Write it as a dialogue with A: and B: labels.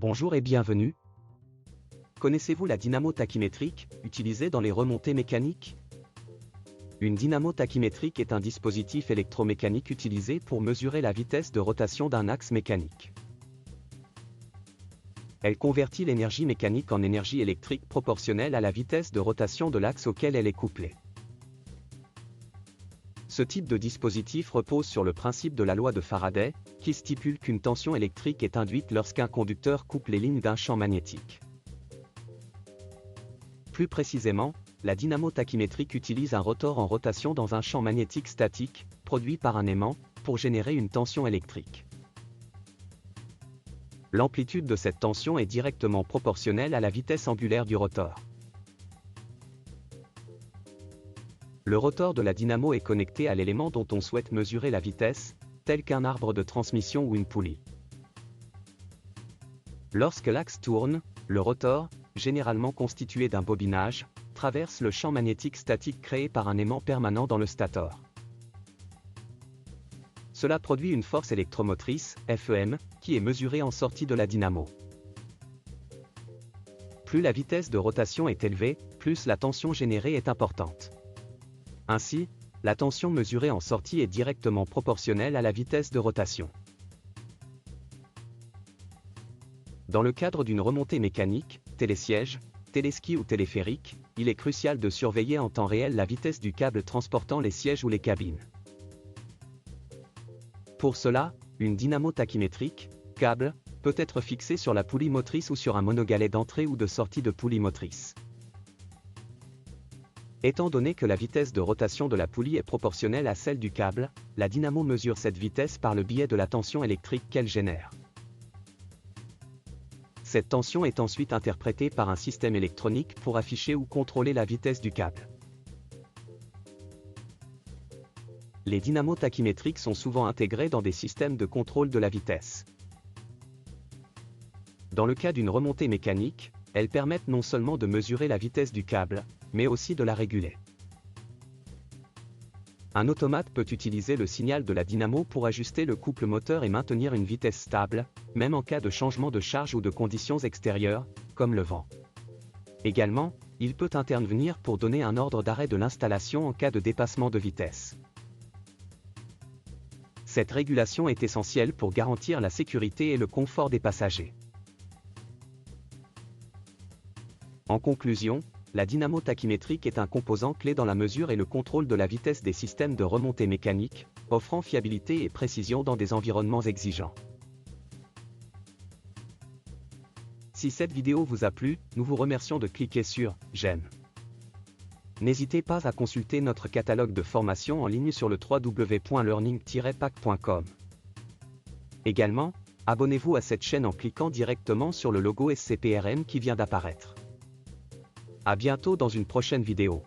A: Bonjour et bienvenue. Connaissez-vous la dynamo tachymétrique, utilisée dans les remontées mécaniques? Une dynamo tachymétrique est un dispositif électromécanique utilisé pour mesurer la vitesse de rotation d'un axe mécanique. Elle convertit l'énergie mécanique en énergie électrique proportionnelle à la vitesse de rotation de l'axe auquel elle est couplée. Ce type de dispositif repose sur le principe de la loi de Faraday, qui stipule qu'une tension électrique est induite lorsqu'un conducteur coupe les lignes d'un champ magnétique. Plus précisément, la dynamo tachymétrique utilise un rotor en rotation dans un champ magnétique statique, produit par un aimant, pour générer une tension électrique. L'amplitude de cette tension est directement proportionnelle à la vitesse angulaire du rotor. Le rotor de la dynamo est connecté à l'élément dont on souhaite mesurer la vitesse, tel qu'un arbre de transmission ou une poulie. Lorsque l'axe tourne, le rotor, généralement constitué d'un bobinage, traverse le champ magnétique statique créé par un aimant permanent dans le stator. Cela produit une force électromotrice, FEM, qui est mesurée en sortie de la dynamo. Plus la vitesse de rotation est élevée, plus la tension générée est importante. Ainsi, la tension mesurée en sortie est directement proportionnelle à la vitesse de rotation. Dans le cadre d'une remontée mécanique, télésiège, téléski ou téléphérique, il est crucial de surveiller en temps réel la vitesse du câble transportant les sièges ou les cabines. Pour cela, une dynamo tachymétrique, câble, peut être fixée sur la poulie motrice ou sur un monogalet d'entrée ou de sortie de poulie motrice. Étant donné que la vitesse de rotation de la poulie est proportionnelle à celle du câble, la dynamo mesure cette vitesse par le biais de la tension électrique qu'elle génère. Cette tension est ensuite interprétée par un système électronique pour afficher ou contrôler la vitesse du câble. Les dynamos tachymétriques sont souvent intégrés dans des systèmes de contrôle de la vitesse. Dans le cas d'une remontée mécanique, elles permettent non seulement de mesurer la vitesse du câble, mais aussi de la réguler. Un automate peut utiliser le signal de la dynamo pour ajuster le couple moteur et maintenir une vitesse stable, même en cas de changement de charge ou de conditions extérieures, comme le vent. Également, il peut intervenir pour donner un ordre d'arrêt de l'installation en cas de dépassement de vitesse. Cette régulation est essentielle pour garantir la sécurité et le confort des passagers. En conclusion, la dynamo tachymétrique est un composant clé dans la mesure et le contrôle de la vitesse des systèmes de remontée mécanique, offrant fiabilité et précision dans des environnements exigeants. Si cette vidéo vous a plu, nous vous remercions de cliquer sur « J'aime ». N'hésitez pas à consulter notre catalogue de formations en ligne sur le www.learning-pack.com. Également, abonnez-vous à cette chaîne en cliquant directement sur le logo SCPRM qui vient d'apparaître. À bientôt dans une prochaine vidéo.